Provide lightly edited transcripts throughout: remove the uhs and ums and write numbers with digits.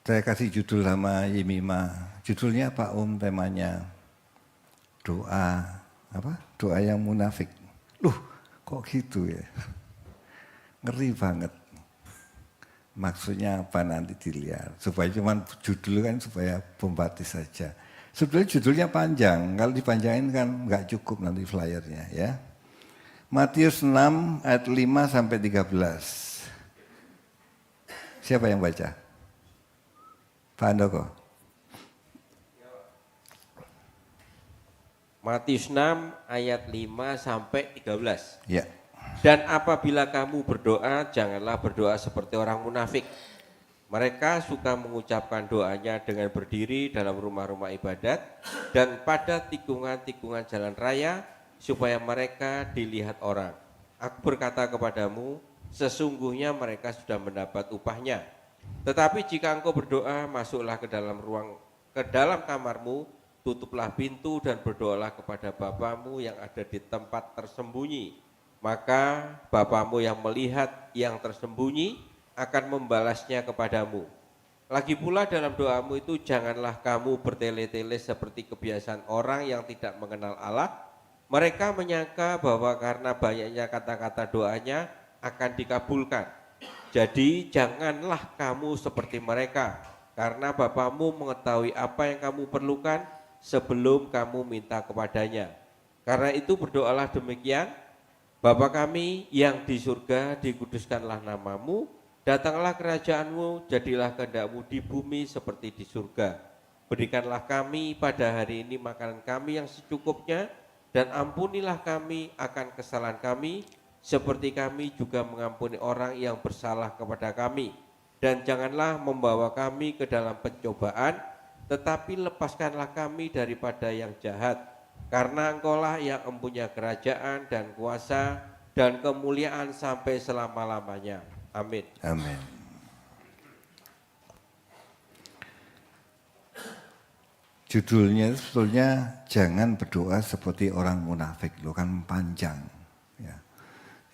Saya kasih judul sama Yemima. Judulnya Pak temanya doa apa? Doa yang munafik. Loh, kok gitu ya? Ngeri banget. Maksudnya apa nanti dilihat. Supaya cuman judul kan supaya bombastis saja. Sebetulnya judulnya panjang. Kalau dipanjangin kan nggak cukup nanti flyernya ya. Matius 6 ayat 5 sampai 13. Siapa yang baca? Pak Andoko. Matius 6 ayat 5 sampai 13. Ya. Dan apabila kamu berdoa, janganlah berdoa seperti orang munafik. Mereka suka mengucapkan doanya dengan berdiri dalam rumah-rumah ibadat dan pada tikungan-tikungan jalan raya supaya mereka dilihat orang. Aku berkata kepadamu, sesungguhnya mereka sudah mendapat upahnya. Tetapi jika engkau berdoa, masuklah ke dalam kamarmu, tutuplah pintu dan berdoalah kepada Bapamu yang ada di tempat tersembunyi. Maka Bapamu yang melihat yang tersembunyi akan membalasnya kepadamu. Lagi pula dalam doamu itu janganlah kamu bertele-tele seperti kebiasaan orang yang tidak mengenal Allah. Mereka menyangka bahwa karena banyaknya kata-kata doanya akan dikabulkan. Jadi janganlah kamu seperti mereka, karena Bapamu mengetahui apa yang kamu perlukan sebelum kamu minta kepadanya. Karena itu berdoalah demikian, Bapa kami yang di surga, dikuduskanlah namamu, datanglah kerajaanmu, jadilah kehendakmu di bumi seperti di surga. Berikanlah kami pada hari ini makanan kami yang secukupnya, dan ampunilah kami akan kesalahan kami, seperti kami juga mengampuni orang yang bersalah kepada kami. Dan janganlah membawa kami ke dalam pencobaan, tetapi lepaskanlah kami daripada yang jahat. Karena Engkaulah yang mempunyai kerajaan dan kuasa dan kemuliaan sampai selama-lamanya. Amin. Amin. Judulnya sebetulnya jangan berdoa seperti orang munafik. Lo kan panjang. Ya.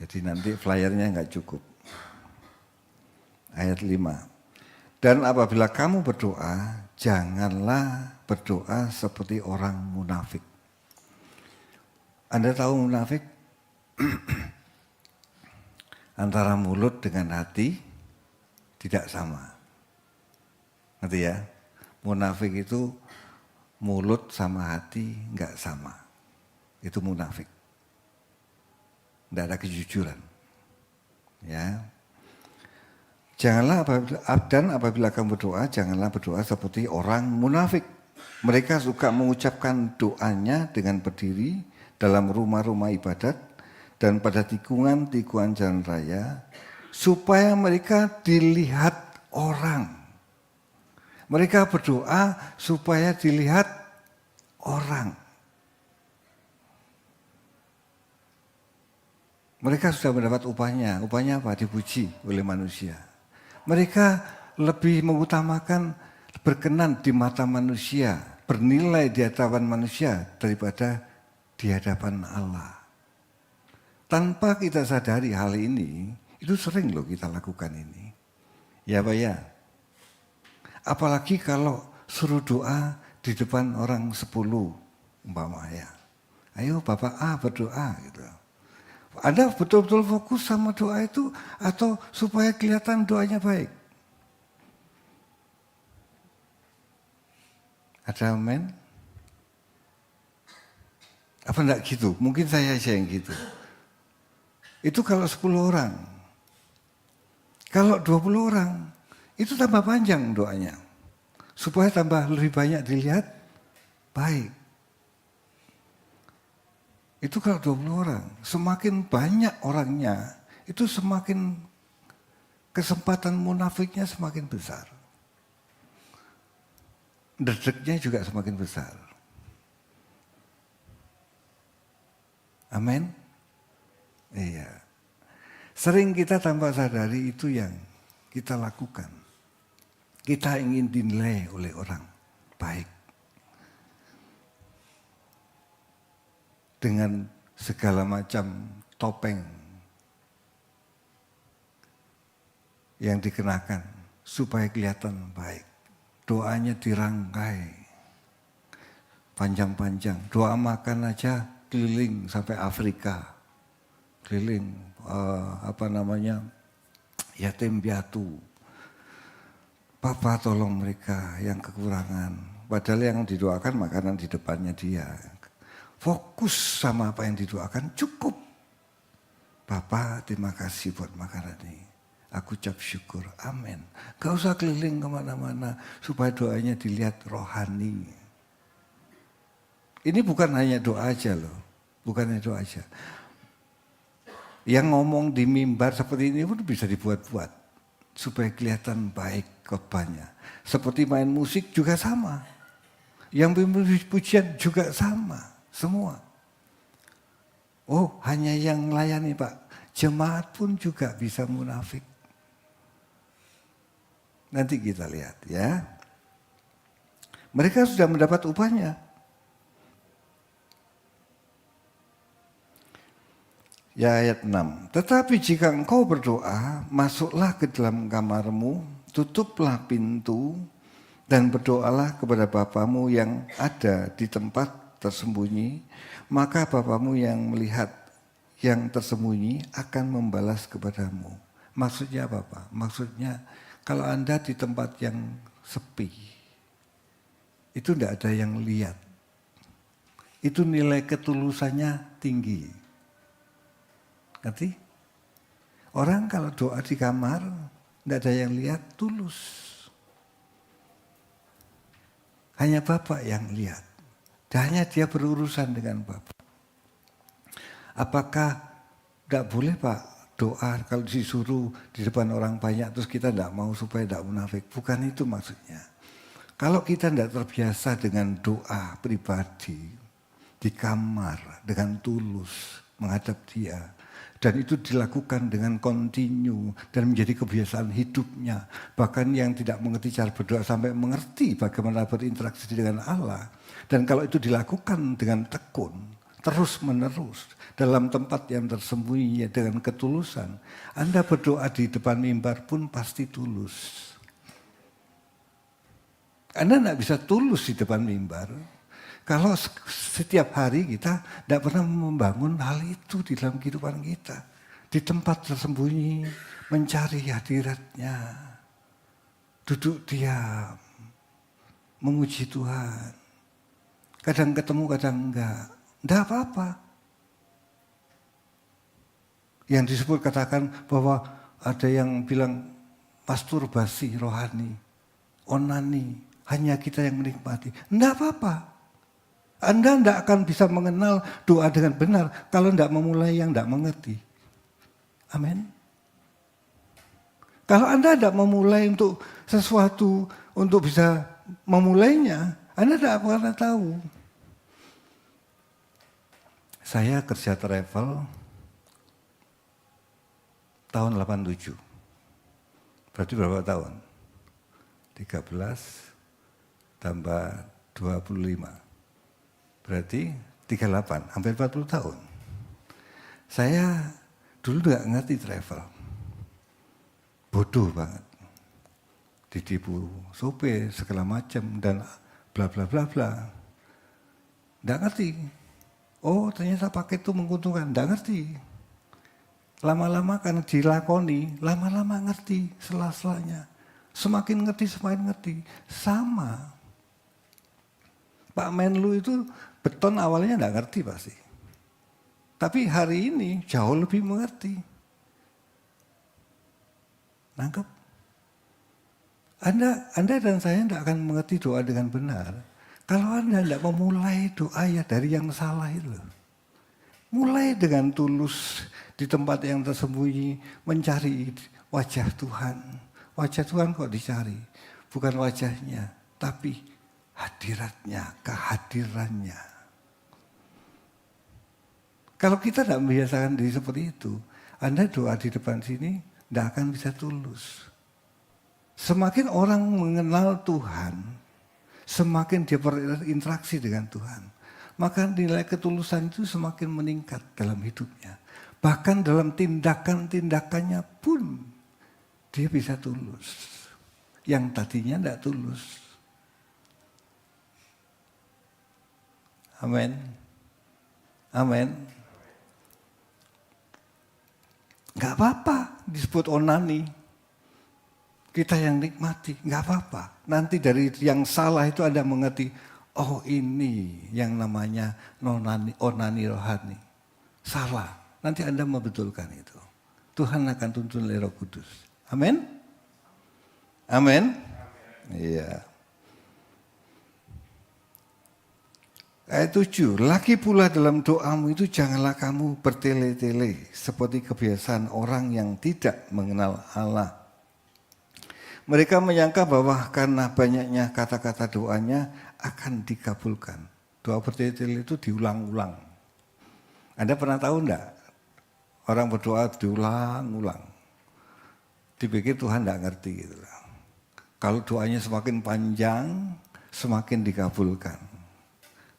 Jadi nanti flyernya nggak cukup. Ayat 5. Dan apabila kamu berdoa, janganlah berdoa seperti orang munafik. Anda tahu munafik? Antara mulut dengan hati tidak sama. Ngerti ya? Munafik itu mulut sama hati nggak sama. Itu munafik. Tidak ada kejujuran. Ya. Janganlah apabila kamu berdoa, janganlah berdoa seperti orang munafik. Mereka suka mengucapkan doanya dengan berdiri dalam rumah-rumah ibadat dan pada tikungan-tikungan jalan raya supaya mereka dilihat orang. Mereka berdoa supaya dilihat orang. Mereka sudah mendapat upahnya. Upahnya apa? Dipuji oleh manusia. Mereka lebih mengutamakan berkenan di mata manusia, bernilai di hadapan manusia daripada di hadapan Allah. Tanpa kita sadari hal ini, itu sering loh kita lakukan ini. Ya Pak ya. Apalagi kalau suruh doa di depan orang 10 umpama ya. Ayo Bapak A berdoa gitu. Anda betul-betul fokus sama doa itu atau supaya kelihatan doanya baik? Ada amin? Apa enggak gitu? Mungkin saya aja yang gitu. Itu kalau 10 orang. Kalau 20 orang, itu tambah panjang doanya. Supaya tambah lebih banyak dilihat, baik. Itu kalau 20 orang, semakin banyak orangnya, itu semakin kesempatan munafiknya semakin besar. Dedeknya juga semakin besar. Amin? Iya. Sering kita tanpa sadari itu yang kita lakukan. Kita ingin dinilai oleh orang baik. Dengan segala macam topeng yang dikenakan supaya kelihatan baik. doanya dirangkai panjang-panjang. Doa makan aja keliling sampai Afrika, keliling yatim piatu. Papa tolong mereka yang kekurangan. Padahal yang didoakan makanan di depannya dia. Fokus sama apa yang didoakan cukup. Papa terima kasih buat makanan ini. Aku ucap syukur, amin. Gak usah keliling kemana-mana supaya doanya dilihat rohani. Ini bukan hanya doa aja loh, bukan hanya doa aja. Yang ngomong di mimbar seperti ini pun bisa dibuat-buat supaya kelihatan baik khotbahnya. Seperti main musik juga sama, yang pujian juga sama, semua. Oh, hanya yang melayani Pak, jemaat pun juga bisa munafik. Nanti kita lihat ya. Mereka sudah mendapat upahnya. Ya ayat 6. Tetapi jika engkau berdoa, masuklah ke dalam kamarmu, tutuplah pintu, dan berdoalah kepada Bapamu yang ada di tempat tersembunyi, maka Bapamu yang melihat yang tersembunyi akan membalas kepadamu. Maksudnya apa Pak? Maksudnya kalau Anda di tempat yang sepi, itu tidak ada yang lihat. Itu nilai ketulusannya tinggi. Ngerti? Orang kalau doa di kamar, tidak ada yang lihat, tulus. Hanya Bapak yang lihat. Dan hanya dia berurusan dengan Bapak. Apakah tidak boleh Pak doa kalau disuruh di depan orang banyak terus kita tidak mau supaya tidak munafik? Bukan itu maksudnya. Kalau kita tidak terbiasa dengan doa pribadi di kamar dengan tulus menghadap Dia, dan itu dilakukan dengan kontinu dan menjadi kebiasaan hidupnya. Bahkan yang tidak mengerti cara berdoa sampai mengerti bagaimana berinteraksi dengan Allah. Dan kalau itu dilakukan dengan tekun, terus menerus, dalam tempat yang tersembunyi dengan ketulusan, Anda berdoa di depan mimbar pun pasti tulus. Anda tidak bisa tulus di depan mimbar kalau setiap hari kita tidak pernah membangun hal itu di dalam kehidupan kita. Di tempat tersembunyi, mencari hadiratnya. Duduk diam, memuji Tuhan. Kadang ketemu, kadang enggak. Tidak apa-apa. Yang disebut katakan bahwa ada yang bilang masturbasi rohani, onani, hanya kita yang menikmati. Tidak apa-apa. Anda tidak akan bisa mengenal doa dengan benar kalau tidak memulai yang tidak mengerti. Amin. Kalau Anda tidak memulai untuk sesuatu, untuk bisa memulainya, Anda tidak akan tahu. Saya kerja travel tahun 87. Berarti berapa tahun? 13 tambah 25. Berarti 38, hampir 40 tahun. Saya dulu nggak ngerti travel. Bodoh banget. Ditipu sopir, segala macam, dan bla bla bla bla. Nggak ngerti. Oh ternyata paket itu menguntungkan, nggak ngerti. Lama-lama karena dilakoni, lama-lama ngerti sela-selanya. Semakin ngerti, semakin ngerti. Sama. Pak Menlu itu beton awalnya nggak ngerti pasti. Tapi hari ini jauh lebih mengerti. Nangkep? Anda dan saya tidak akan mengerti doa dengan benar. Kalau Anda tidak memulai doa ya dari yang salah itu. Mulai dengan tulus di tempat yang tersembunyi mencari wajah Tuhan. Wajah Tuhan kok dicari. Bukan wajahnya, tapi hadiratnya, kehadirannya. Kalau kita tidak membiasakan diri seperti itu, Anda doa di depan sini tidak akan bisa tulus. Semakin orang mengenal Tuhan, semakin dia berinteraksi dengan Tuhan, maka nilai ketulusan itu semakin meningkat dalam hidupnya. Bahkan dalam tindakan-tindakannya pun dia bisa tulus. Yang tadinya tidak tulus. Amin. Amin. Enggak apa-apa disebut onani. Kita yang nikmati, enggak apa-apa. Nanti dari yang salah itu Anda mengerti, oh ini yang namanya onani rohani. Salah. Nanti Anda membetulkan itu. Tuhan akan tuntun oleh Roh Kudus. Amin. Amin. Iya. Ayat 7, lagi pula dalam doamu itu janganlah kamu bertele-tele seperti kebiasaan orang yang tidak mengenal Allah. Mereka menyangka bahwa karena banyaknya kata-kata doanya akan dikabulkan. Doa bertele-tele itu diulang-ulang. Anda pernah tahu enggak? Orang berdoa diulang-ulang. Dipikir Tuhan enggak ngerti gitu. Kalau doanya semakin panjang, semakin dikabulkan.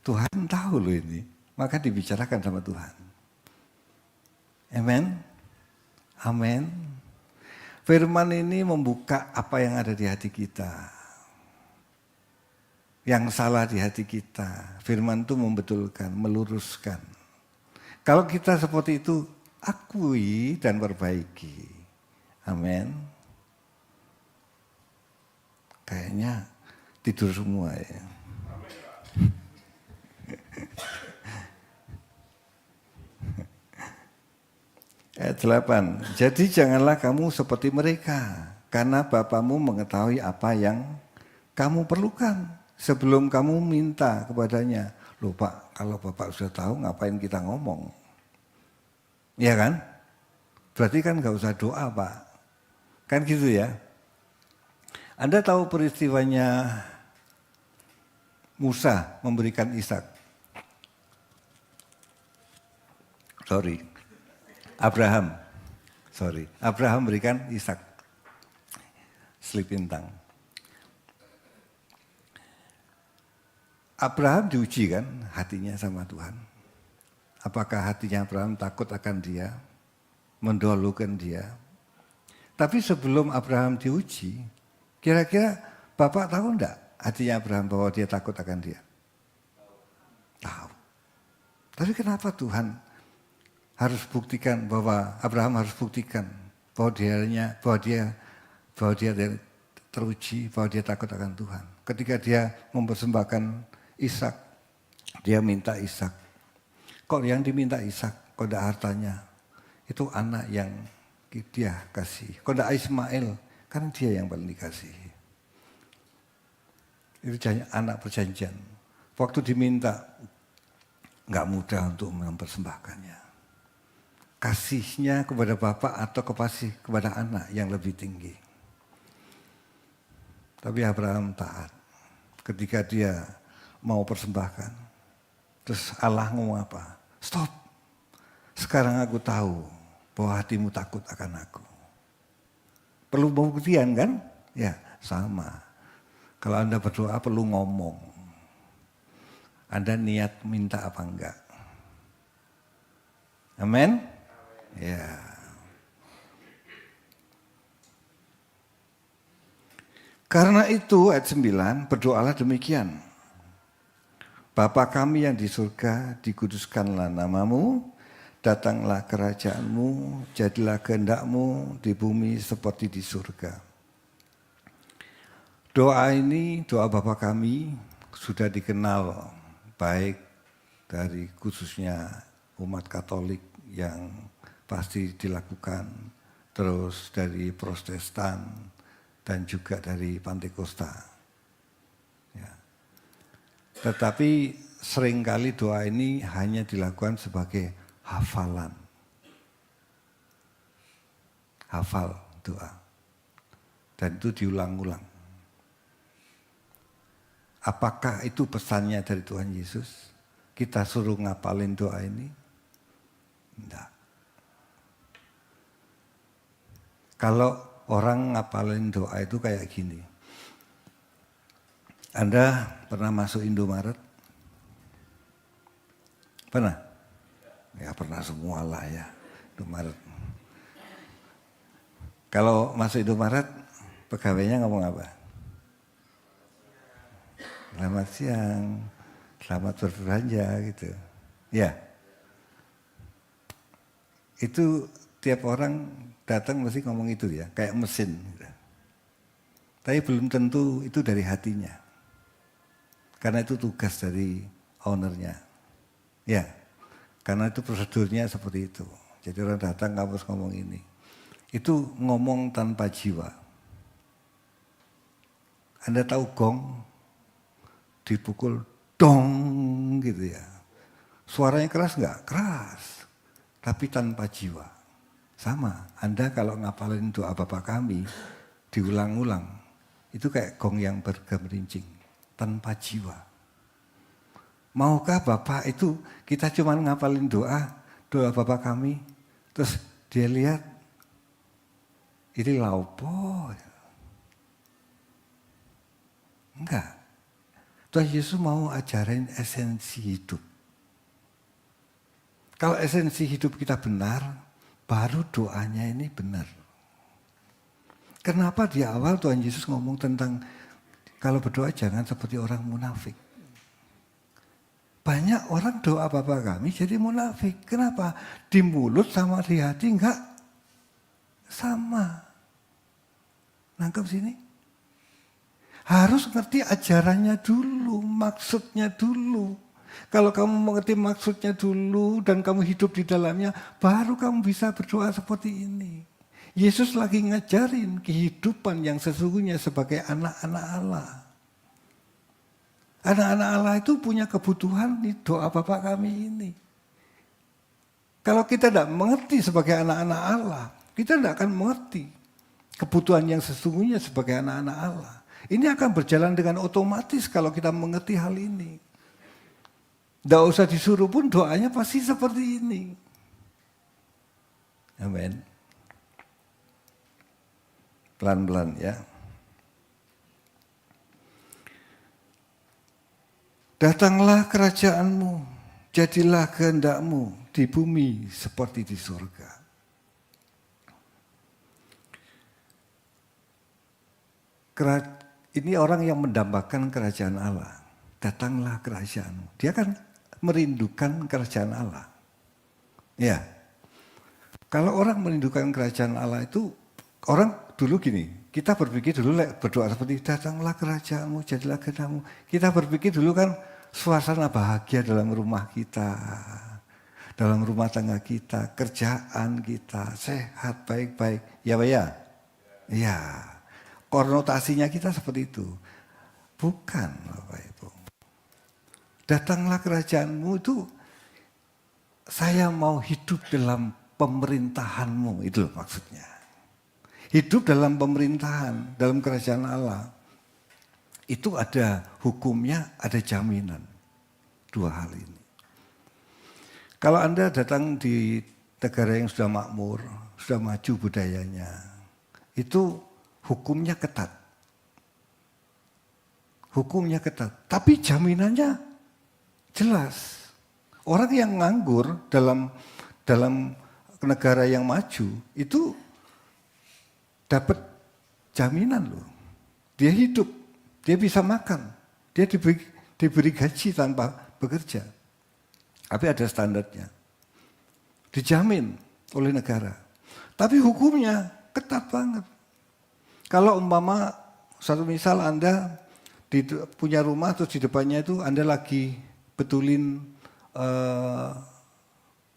Tuhan tahu loh ini, maka dibicarakan sama Tuhan. Amin. Amin. Firman ini membuka apa yang ada di hati kita. Yang salah di hati kita. Firman itu membetulkan, meluruskan. Kalau kita seperti itu, akui dan perbaiki. Amin. Kayaknya tidur semua ya. Ayat 8, jadi janganlah kamu seperti mereka, karena Bapamu mengetahui apa yang kamu perlukan sebelum kamu minta kepadanya. Loh Pak, kalau Bapak sudah tahu ngapain kita ngomong? Iya kan? Berarti kan gak usah doa Pak. Kan gitu ya. Anda tahu peristiwanya Musa memberikan Ishak. Abraham berikan Ishak, selipintang. Abraham diuji kan hatinya sama Tuhan. Apakah hatinya Abraham takut akan dia, mendahulukan dia. Tapi sebelum Abraham diuji, kira-kira Bapak tahu enggak hatinya Abraham bahwa dia takut akan dia? Tahu. Tapi kenapa Tuhan harus buktikan bahwa Abraham harus buktikan bahwa dia teruji, bahwa dia takut akan Tuhan. Ketika dia mempersembahkan Ishak, dia minta Ishak. Kok yang diminta Ishak, kok tidak hartanya? Itu anak yang dia kasih. Kok tidak Ismail, karena dia yang paling dikasih. Itu anak perjanjian. Waktu diminta, nggak mudah untuk mempersembahkannya. Kasihnya kepada bapak atau kasih kepada anak yang lebih tinggi. Tapi Abraham taat. Ketika dia mau persembahkan, terus Allah ngomong apa? Stop. Sekarang aku tahu bahwa hatimu takut akan aku. Perlu pembuktian kan? Ya, sama. Kalau Anda berdoa perlu ngomong. Anda niat minta apa enggak? Amin? Ya. Karena itu ayat 9, berdoalah demikian. Bapa kami yang di surga, dikuduskanlah namamu, datanglah kerajaanmu, jadilah kehendakmu di bumi seperti di surga. Doa ini, doa Bapa kami sudah dikenal baik dari khususnya umat Katolik yang pasti dilakukan, terus dari Protestan dan juga dari Pantekosta. Ya. Tetapi seringkali doa ini hanya dilakukan sebagai hafalan. Hafal doa. Dan itu diulang-ulang. Apakah itu pesannya dari Tuhan Yesus? Kita suruh ngapalin doa ini? Tidak. Kalau orang ngapalin doa itu kayak gini. Anda pernah masuk Indomaret? Pernah? Ya pernah semua lah ya, Indomaret. Kalau masuk Indomaret, pegawainya ngomong apa? Selamat siang. selamat berbelanja gitu. Ya, itu tiap orang datang mesti ngomong itu ya, kayak mesin. Gitu. Tapi belum tentu itu dari hatinya. Karena itu tugas dari ownernya. Ya, karena itu prosedurnya seperti itu. Jadi orang datang kamu harus ngomong ini. Itu ngomong tanpa jiwa. Anda tahu gong dipukul dong gitu ya. Suaranya keras enggak? Keras. Tapi tanpa jiwa. Sama, Anda kalau ngapalin doa Bapa Kami diulang-ulang, itu kayak gong yang bergemerincing tanpa jiwa. Maukah Bapak itu kita cuma ngapalin doa Bapa Kami, terus dia lihat ini laupo. Enggak. Tuhan Yesus mau ajarin esensi hidup. Kalau esensi hidup kita benar, baru doanya ini benar. Kenapa di awal Tuhan Yesus ngomong tentang kalau berdoa jangan seperti orang munafik. Banyak orang doa Bapa Kami jadi munafik. Kenapa? Di mulut sama di hati enggak sama. Nangkep sini? Harus ngerti ajarannya dulu, maksudnya dulu. Kalau kamu mengerti maksudnya dulu dan kamu hidup di dalamnya, baru kamu bisa berdoa seperti ini. Yesus lagi ngajarin kehidupan yang sesungguhnya sebagai anak-anak Allah. Anak-anak Allah itu punya kebutuhan di doa Bapa Kami ini. Kalau kita tidak mengerti sebagai anak-anak Allah, kita tidak akan mengerti kebutuhan yang sesungguhnya sebagai anak-anak Allah. Ini akan berjalan dengan otomatis kalau kita mengerti hal ini. Tidak usah disuruh pun doanya pasti seperti ini. Amin. Pelan-pelan ya. Datanglah kerajaanmu, jadilah kehendak-Mu di bumi seperti di surga. Ini orang yang mendambakan kerajaan Allah. Datanglah kerajaan-Mu. Dia kan merindukan kerajaan Allah. Ya. Kalau orang merindukan kerajaan Allah itu, orang dulu gini, kita berpikir dulu berdoa seperti datanglah kerajaan-Mu, jadilah kehendak-Mu. Kita berpikir dulu kan suasana bahagia dalam rumah kita, dalam rumah tangga kita, kerjaan kita, sehat, baik-baik. Ya Pak ya? Ya. Konotasinya kita seperti itu. Bukan Bapak Ibu. Datanglah kerajaan-Mu itu saya mau hidup dalam pemerintahan-Mu, itu maksudnya. Hidup dalam pemerintahan, dalam kerajaan Allah. Itu ada hukumnya, ada jaminan. Dua hal ini. Kalau Anda datang di negara yang sudah makmur, sudah maju budayanya, itu hukumnya ketat. Hukumnya ketat, tapi jaminannya jelas. Orang yang nganggur dalam negara yang maju itu dapat jaminan loh. Dia hidup, dia bisa makan, dia diberi gaji tanpa bekerja. Tapi ada standarnya. Dijamin oleh negara. Tapi hukumnya ketat banget. Kalau umpama satu misal Anda punya rumah terus di depannya itu Anda lagi betulin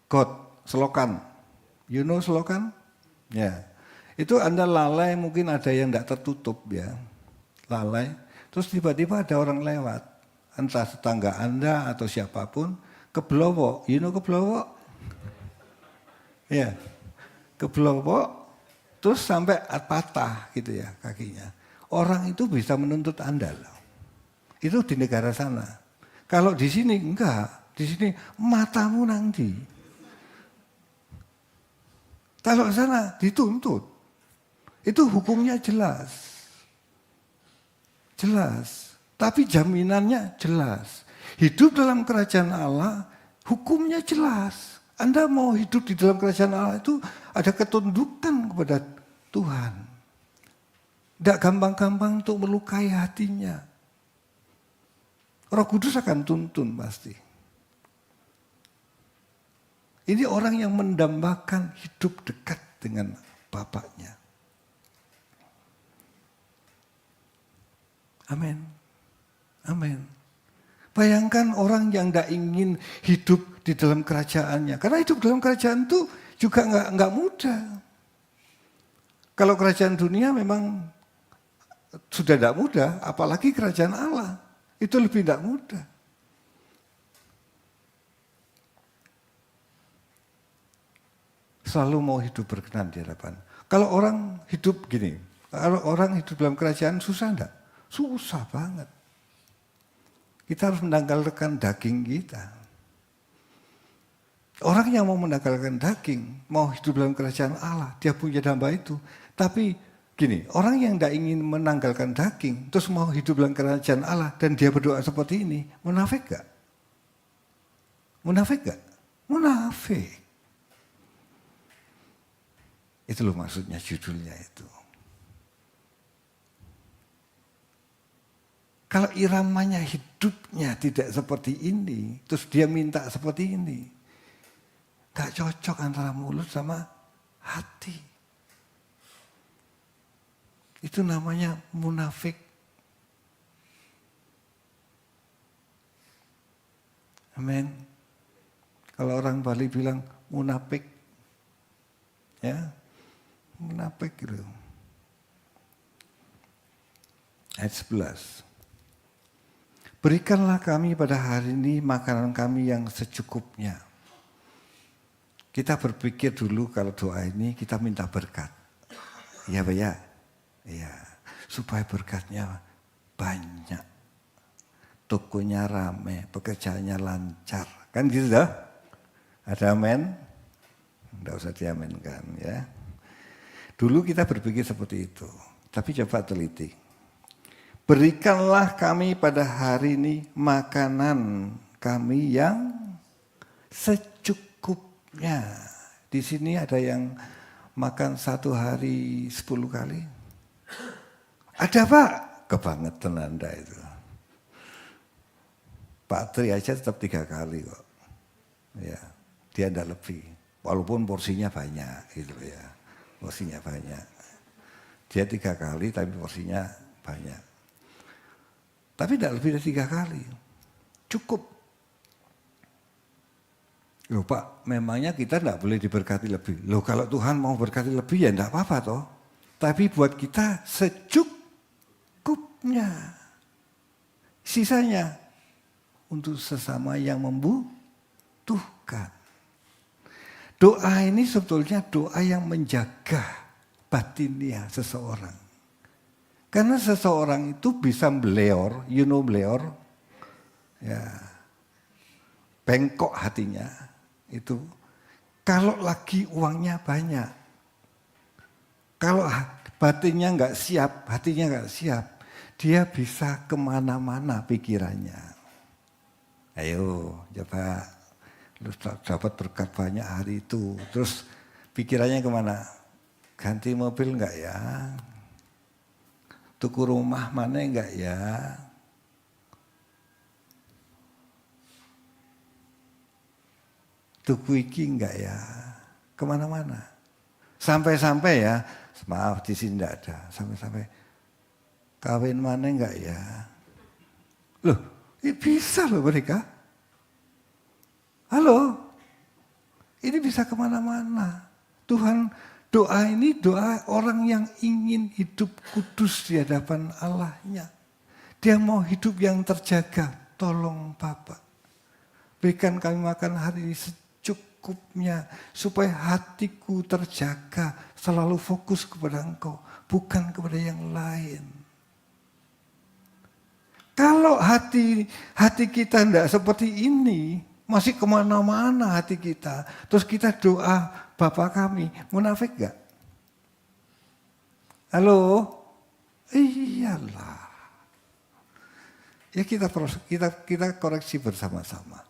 got, selokan. You know selokan? Ya. Itu Anda lalai mungkin ada yang tidak tertutup ya. Lalai. Terus tiba-tiba ada orang lewat. Entah tetangga Anda atau siapapun. Keblowok. You know keblowok? Ya. Keblowok. Terus sampai patah gitu ya kakinya. Orang itu bisa menuntut Anda loh. Itu di negara sana. Kalau di sini enggak. Di sini matamu nanti. Kalau sana dituntut. Itu hukumnya jelas. Jelas. Tapi jaminannya jelas. Hidup dalam kerajaan Allah, hukumnya jelas. Anda mau hidup di dalam kerajaan Allah itu ada ketundukan kepada Tuhan. Tidak gampang-gampang untuk melukai hatinya. Roh Kudus akan tuntun pasti. Ini orang yang mendambakan hidup dekat dengan Bapaknya. Amin. Amin. Bayangkan orang yang tidak ingin hidup di dalam kerajaannya. Karena hidup dalam kerajaan itu juga nggak mudah. Kalau kerajaan dunia memang sudah tidak mudah, apalagi kerajaan Allah. Itu lebih tidak mudah. Selalu mau hidup berkenan di hadapan. Kalau orang hidup gini, kalau orang hidup dalam kerajaan susah enggak? Susah banget. Kita harus menanggalkan daging kita. Orang yang mau menanggalkan daging, mau hidup dalam kerajaan Allah, dia punya damba itu. Tapi gini, orang yang tidak ingin menanggalkan daging, terus mau hidup dalam kerajaan Allah, dan dia berdoa seperti ini, munafik gak? Munafik gak? Munafik. Itu loh maksudnya judulnya itu. Kalau iramanya hidupnya tidak seperti ini, terus dia minta seperti ini, gak cocok antara mulut sama hati. Itu namanya munafik. Amin. Kalau orang Bali bilang munafik, ya, munafik gitu. Ayat 11. Berikanlah kami pada hari ini makanan kami yang secukupnya. Kita berpikir dulu kalau doa ini kita minta berkat. Iya Pak ya? Iya. Supaya berkatnya banyak. Tokonya rame, pekerjaannya lancar. Kan gitu dah? Ada amin? Tidak usah diaminkan ya. Dulu kita berpikir seperti itu. Tapi coba teliti. Berikanlah kami pada hari ini makanan kami yang secukupnya. Di sini ada yang makan 1 hari 10 kali. Ada Pak? Kebangetan Anda itu. Pak Tri aja tetap 3 kali kok. Ya, dia tidak lebih. Walaupun porsinya banyak gitu ya. Porsinya banyak. Dia 3 kali tapi porsinya banyak. Tapi tidak lebih dari 3 kali. Cukup. Loh Pak, memangnya kita tidak boleh diberkati lebih. Loh kalau Tuhan mau berkati lebih ya tidak apa-apa toh. Tapi buat kita secukupnya. Sisanya untuk sesama yang membutuhkan. Doa ini sebetulnya doa yang menjaga batinnya seseorang. Karena seseorang itu bisa beleor, you know beleor, ya, bengkok hatinya itu. Kalau lagi uangnya banyak, kalau batinnya nggak siap, hatinya nggak siap, dia bisa kemana-mana pikirannya. Ayo, coba lu dapat berkat banyak hari itu, terus pikirannya kemana? Ganti mobil nggak ya? Tuku rumah mana enggak ya? Tuku iki enggak ya? Kemana-mana. Sampai-sampai ya, maaf di sini enggak ada. Sampai-sampai kawin mana enggak ya? Loh, bisa loh mereka. Halo, ini bisa kemana-mana. Tuhan, doa ini doa orang yang ingin hidup kudus di hadapan Allahnya. Dia mau hidup yang terjaga. Tolong Bapak, berikan kami makan hari ini secukupnya. Supaya hatiku terjaga. Selalu fokus kepada Engkau. Bukan kepada yang lain. Kalau hati kita tidak seperti ini, masih kemana-mana hati kita. Terus kita doa, Bapa kami, munafik gak? Halo? Iyalah. Ya kita koreksi bersama-sama.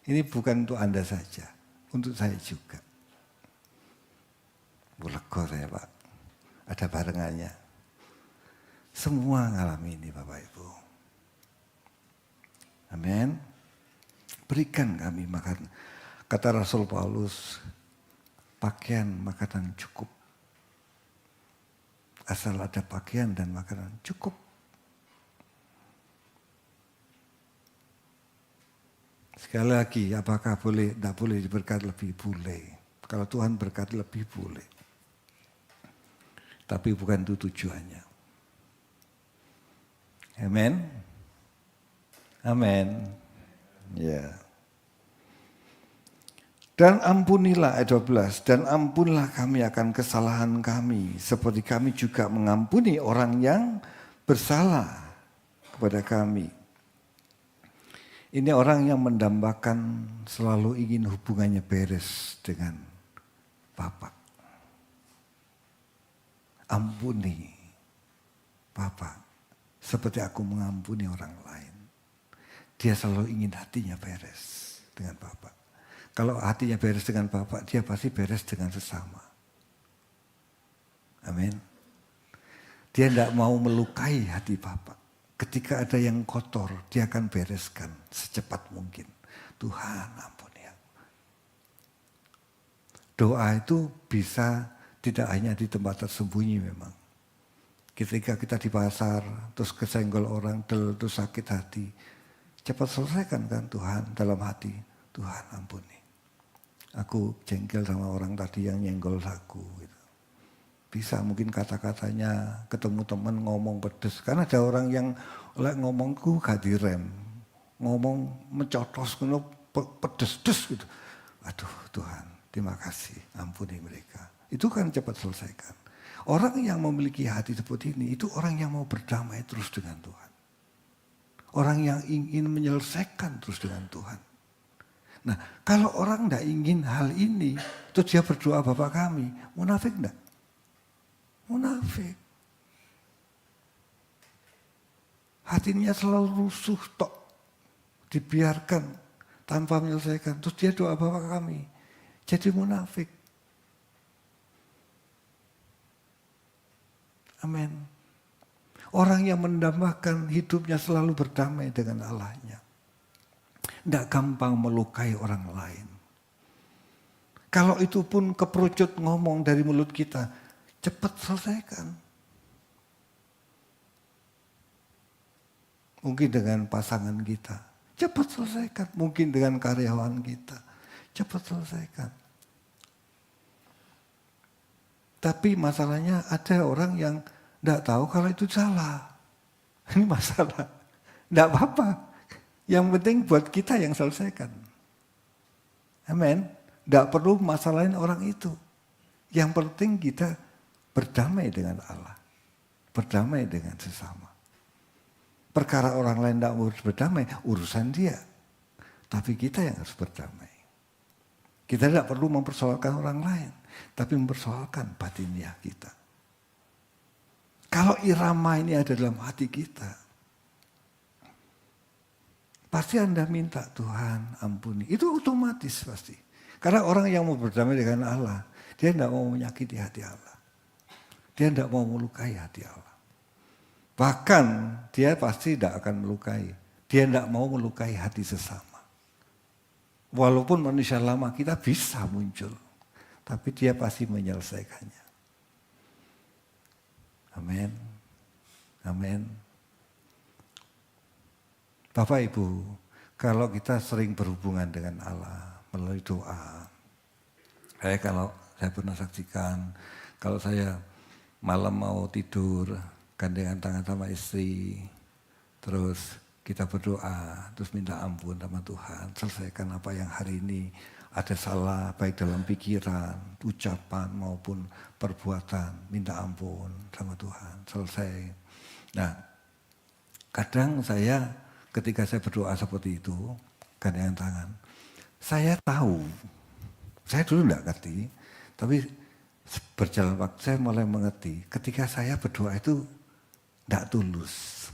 Ini bukan untuk Anda saja, untuk saya juga. Lega saya Pak, ada barengannya. Semua ngalami ini Bapak Ibu. Amin. Berikan kami makan. Kata Rasul Paulus, pakaian makanan cukup. Asal ada pakaian dan makanan cukup. Sekali lagi, apakah boleh, tidak boleh diberkati lebih? Boleh. Kalau Tuhan berkati lebih, boleh. Tapi bukan itu tujuannya. Amin. Amin. Ya. Dan ampunilah ayat 12, dan ampunilah kami akan kesalahan kami, seperti kami juga mengampuni orang yang bersalah kepada kami. Ini orang yang mendambakan selalu ingin hubungannya beres dengan Bapa. Ampuni Bapa, seperti aku mengampuni orang lain. Dia selalu ingin hatinya beres dengan Bapa. Kalau hatinya beres dengan Bapa, dia pasti beres dengan sesama. Amin. Dia tidak mau melukai hati Bapa. Ketika ada yang kotor, dia akan bereskan secepat mungkin. Tuhan ampuni aku. Doa itu bisa tidak hanya di tempat tersembunyi memang. Ketika kita di pasar, terus kesenggol orang, terus sakit hati. Cepat selesaikan kan Tuhan dalam hati. Tuhan ampuni. Aku jengkel sama orang tadi yang nyenggol aku. Gitu. Bisa mungkin kata-katanya ketemu teman ngomong pedes. Karena ada orang yang ngomongku gak direm. Ngomong mencotos, pedes-des gitu. Aduh Tuhan, terima kasih, ampuni mereka. Itu kan cepat selesaikan. Orang yang memiliki hati seperti ini, itu orang yang mau berdamai terus dengan Tuhan. Orang yang ingin menyelesaikan terus dengan Tuhan. Nah, kalau orang tidak ingin hal ini, terus dia berdoa Bapa kami, munafik enggak? Munafik. Hatinya selalu rusuh tok. Dibiarkan tanpa menyelesaikan. Terus dia doa Bapa kami. Jadi munafik. Amin. Orang yang mendambakan hidupnya selalu berdamai dengan Allahnya. Tidak gampang melukai orang lain. Kalau itu pun keperucut ngomong dari mulut kita, cepat selesaikan. Mungkin dengan pasangan kita, cepat selesaikan. Mungkin dengan karyawan kita, cepat selesaikan. Tapi masalahnya ada orang yang tidak tahu kalau itu salah. Ini masalah. Tidak apa-apa. Yang penting buat kita yang selesaikan. Amin. Tidak perlu masalahin orang itu. Yang penting kita berdamai dengan Allah. Berdamai dengan sesama. Perkara orang lain tidak mau berdamai, urusan dia. Tapi kita yang harus berdamai. Kita tidak perlu mempersoalkan orang lain. Tapi mempersoalkan batiniah kita. Kalau irama ini ada dalam hati kita, pasti Anda minta Tuhan ampuni. Itu otomatis pasti. Karena orang yang mau berdamai dengan Allah, dia tidak mau menyakiti hati Allah. Dia tidak mau melukai hati Allah. Bahkan dia pasti tidak akan melukai. Dia tidak mau melukai hati sesama. Walaupun manusia lama kita bisa muncul. Tapi dia pasti menyelesaikannya. Amin. Amin. Bapak Ibu, kalau kita sering berhubungan dengan Allah melalui doa. Kalau saya pernah saksikan, kalau saya malam mau tidur, gandengan tangan sama istri, terus kita berdoa, terus minta ampun sama Tuhan, selesaikan apa yang hari ini ada salah, baik dalam pikiran, ucapan maupun perbuatan, minta ampun sama Tuhan, selesai. Nah, kadang ketika saya berdoa seperti itu, gandengan tangan, saya tahu, saya dulu tidak ngerti, tapi berjalan waktu saya mulai mengerti, ketika saya berdoa itu tidak tulus.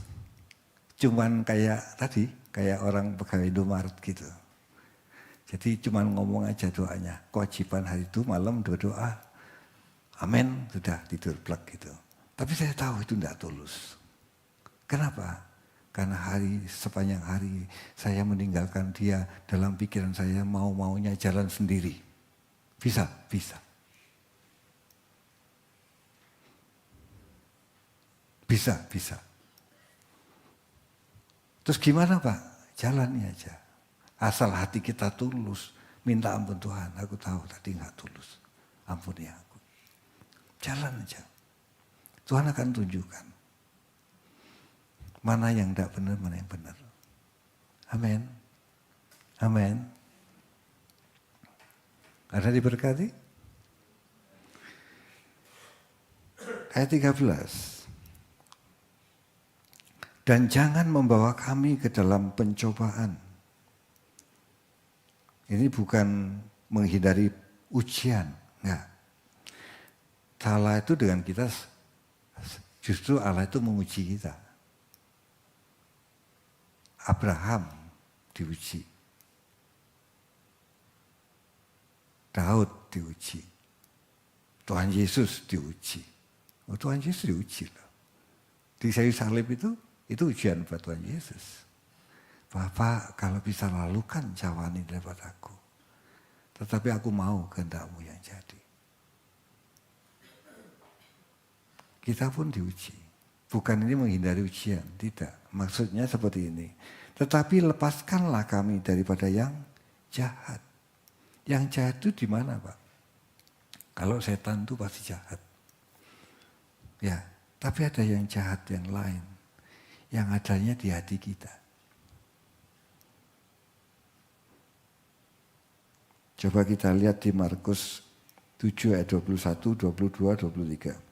Cuman kayak orang pegawai Indomaret gitu. Jadi cuman ngomong aja doanya, kewajiban hari itu malam berdoa, amin, sudah tidur plek gitu. Tapi saya tahu itu tidak tulus. Kenapa? Karena sepanjang hari saya meninggalkan dia, dalam pikiran saya mau-maunya jalan sendiri. Bisa. Bisa. Terus gimana Pak? Jalani aja. Asal hati kita tulus, minta ampun Tuhan. Aku tahu tadi nggak tulus. Ampuni aku. Jalan aja. Tuhan akan tunjukkan. Mana yang tidak benar, mana yang benar. Amin. Ada diberkati? Ayat 13. Dan jangan membawa kami ke dalam pencobaan. Ini bukan menghindari ujian, enggak. Allah itu dengan kita, justru Allah itu menguji kita. Abraham diuji. Daud diuji. Tuhan Yesus diuji. Tuhan Yesus diuji loh. Di kayu salib itu ujian buat Tuhan Yesus. Bapak kalau bisa lalukan cawan ini daripadaku. Tetapi aku mau kehendak-Mu yang jadi. Kita pun diuji. Bukan ini menghindari ujian, tidak. Maksudnya seperti ini. Tetapi lepaskanlah kami daripada yang jahat. Yang jahat itu di mana Pak? Kalau setan itu pasti jahat. Ya, tapi ada yang jahat yang lain. Yang adanya di hati kita. Coba kita lihat di Markus 7 ayat 21, 22, 23.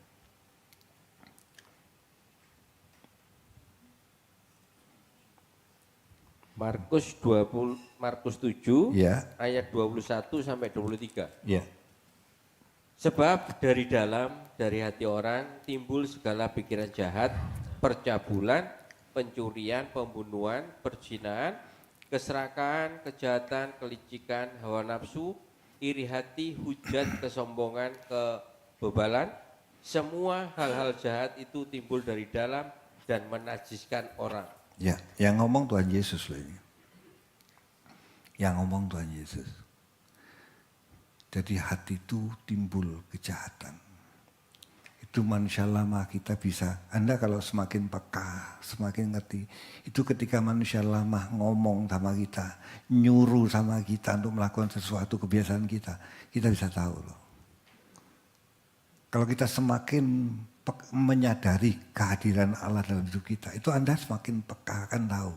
Markus 7 Ya. ayat 21 sampai 23. Ya. Sebab dari dalam, dari hati orang timbul segala pikiran jahat, percabulan, pencurian, pembunuhan, perzinahan, keserakahan, kejahatan, kelicikan, hawa nafsu, iri hati, hujat, kesombongan, kebebalan. Semua hal-hal jahat itu timbul dari dalam dan menajiskan orang. Ya, yang ngomong Tuhan Yesus loh ini. Yang ngomong Tuhan Yesus. Jadi hati itu timbul kejahatan. Itu manusia lama kita bisa. Anda kalau semakin peka, semakin ngerti. Itu ketika manusia lama ngomong sama kita, nyuruh sama kita untuk melakukan sesuatu kebiasaan kita bisa tahu loh. Kalau kita semakin menyadari kehadiran Allah dalam hidup kita, itu Anda semakin peka akan tahu.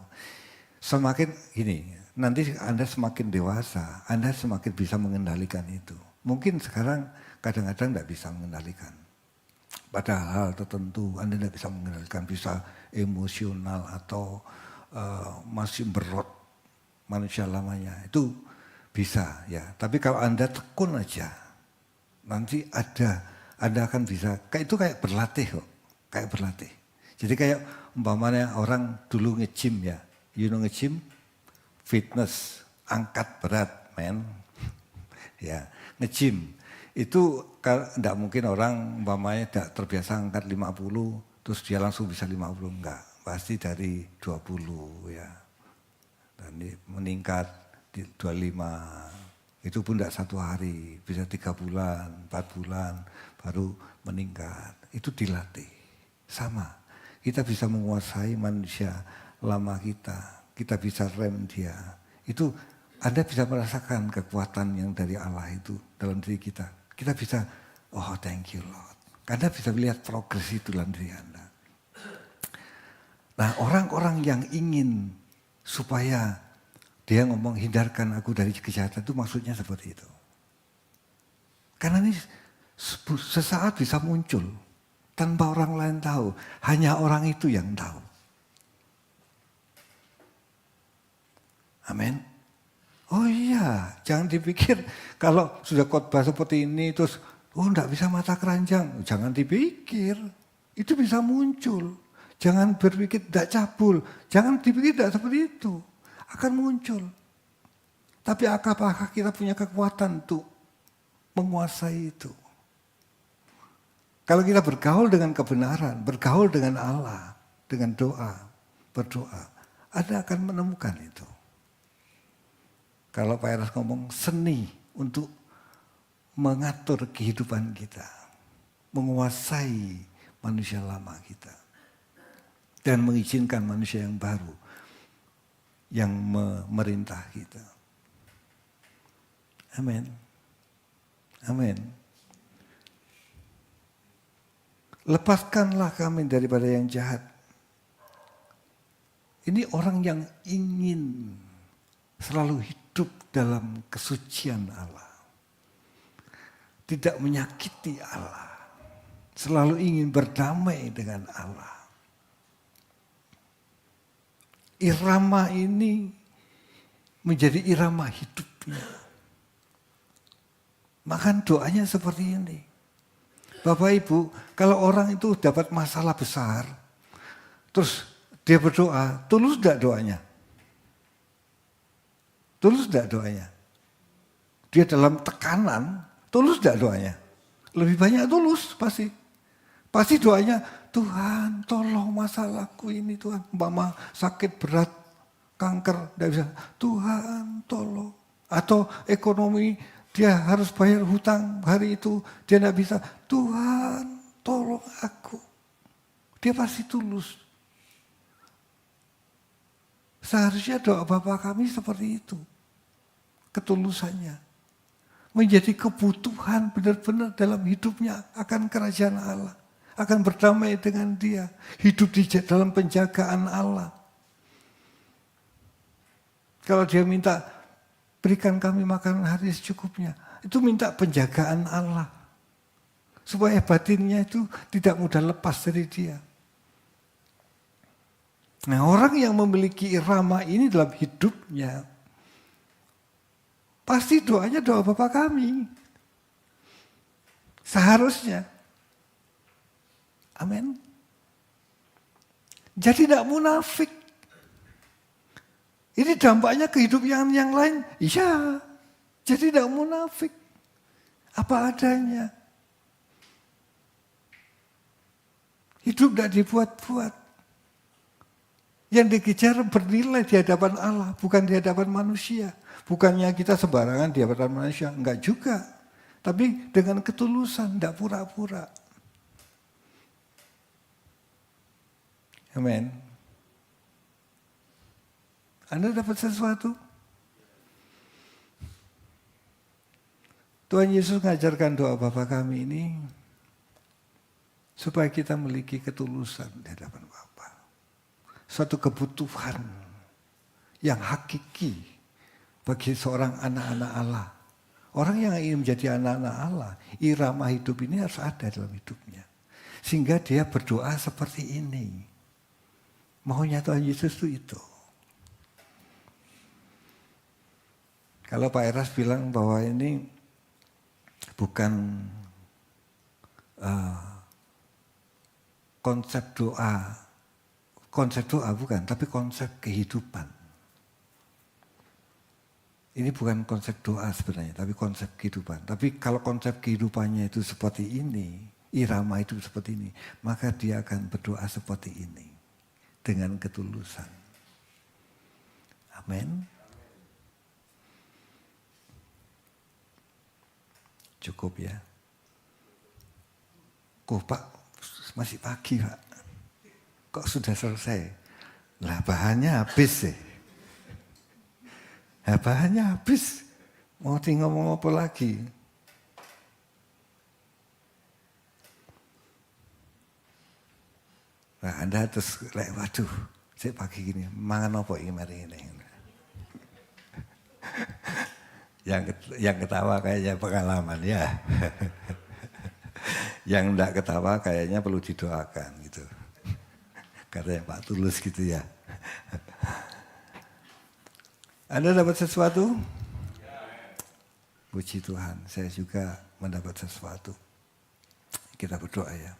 Semakin gini, nanti Anda semakin dewasa, Anda semakin bisa mengendalikan itu. Mungkin sekarang kadang-kadang tidak bisa mengendalikan. Pada hal tertentu Anda tidak bisa mengendalikan, bisa emosional atau masih berot manusia lamanya. Itu bisa ya. Tapi kalau Anda tekun aja, nanti Anda akan bisa, itu kayak berlatih kok, kayak berlatih. Jadi kayak umpamanya orang dulu nge-gym ya, nge-gym, fitness, angkat berat, men. Ya, nge-gym. Itu tidak mungkin orang umpamanya tidak terbiasa angkat 50, terus dia langsung bisa 50, enggak. Pasti dari 20 ya. Dan meningkat di 25. Itu pun tidak 1 hari, bisa 3 bulan, 4 bulan, baru meningkat. Itu dilatih. Sama, kita bisa menguasai manusia lama kita bisa rem dia. Itu Anda bisa merasakan kekuatan yang dari Allah itu dalam diri kita. Kita bisa, oh thank you Lord. Anda bisa melihat progres itu dalam diri Anda. Nah orang-orang yang ingin supaya dia ngomong hindarkan aku dari kejahatan itu maksudnya seperti itu. Karena ini sesaat bisa muncul tanpa orang lain tahu. Hanya orang itu yang tahu. Amin. Oh iya, jangan dipikir kalau sudah khotbah seperti ini terus, enggak bisa mata keranjang. Jangan dipikir, itu bisa muncul. Jangan berpikir tidak cabul, jangan dipikir tidak seperti itu. Akan muncul. Tapi apakah kita punya kekuatan untuk menguasai itu? Kalau kita bergaul dengan kebenaran, bergaul dengan Allah, dengan doa, berdoa, Anda akan menemukan itu. Kalau Pak Eras ngomong seni untuk mengatur kehidupan kita, menguasai manusia lama kita, dan mengizinkan manusia yang baru yang memerintah kita. Amin. Amin. Lepaskanlah kami daripada yang jahat. Ini orang yang ingin selalu hidup dalam kesucian Allah. Tidak menyakiti Allah. Selalu ingin berdamai dengan Allah. Irama ini menjadi irama hidupnya. Maka doanya seperti ini. Bapak Ibu, kalau orang itu dapat masalah besar, terus dia berdoa, tulus enggak doanya? Tulus enggak doanya? Dia dalam tekanan, tulus enggak doanya? Lebih banyak tulus pasti. Pasti doanya, Tuhan tolong masalahku ini Tuhan. Umpama sakit berat, kanker, enggak bisa. Tuhan tolong. Atau ekonomi, dia harus bayar hutang hari itu, dia enggak bisa. Tuhan tolong aku. Dia pasti tulus. Seharusnya doa Bapa kami seperti itu. Ketulusannya. Menjadi kebutuhan benar-benar dalam hidupnya akan kerajaan Allah. Akan berdamai dengan dia. Hidup di dalam penjagaan Allah. Kalau dia minta, berikan kami makanan hari secukupnya. Itu minta penjagaan Allah. Supaya batinnya itu tidak mudah lepas dari dia. Nah, orang yang memiliki irama ini dalam hidupnya, pasti doanya doa Bapa kami. Seharusnya. Amin. Jadi tidak munafik. Ini dampaknya ke hidup yang lain. Iya. Jadi tidak munafik. Apa adanya. Hidup tidak dibuat-buat. Yang dikejar bernilai di hadapan Allah, bukan di hadapan manusia. Bukannya kita sembarangan di hadapan manusia, enggak juga. Tapi dengan ketulusan, tidak pura-pura. Amin. Anda dapat sesuatu? Tuhan Yesus mengajarkan doa Bapa kami ini supaya kita memiliki ketulusan di hadapan Bapa. Suatu kebutuhan yang hakiki bagi seorang anak-anak Allah. Orang yang ingin menjadi anak-anak Allah, irama hidup ini harus ada dalam hidupnya. Sehingga dia berdoa seperti ini. Maunya Tuhan Yesus itu. Kalau Pak Eras bilang bahwa ini bukan konsep doa bukan, tapi konsep kehidupan. Ini bukan konsep doa sebenarnya, tapi konsep kehidupan. Tapi kalau konsep kehidupannya itu seperti ini, irama itu seperti ini, maka dia akan berdoa seperti ini. Dengan ketulusan. Amin. Cukup ya. Kok Pak, masih pagi Pak. Kok sudah selesai? Lah bahannya habis sih. Lah bahannya habis. Mau ngomong apa lagi? Nah, Anda terus waduh, saya pagi gini, mangan apa ini mari ini. Yang ketawa kayaknya pengalaman ya. Yang enggak ketawa kayaknya perlu didoakan gitu. Katanya Pak Tulus gitu ya. Anda dapat sesuatu? Puji Tuhan, saya juga mendapat sesuatu. Kita berdoa ya.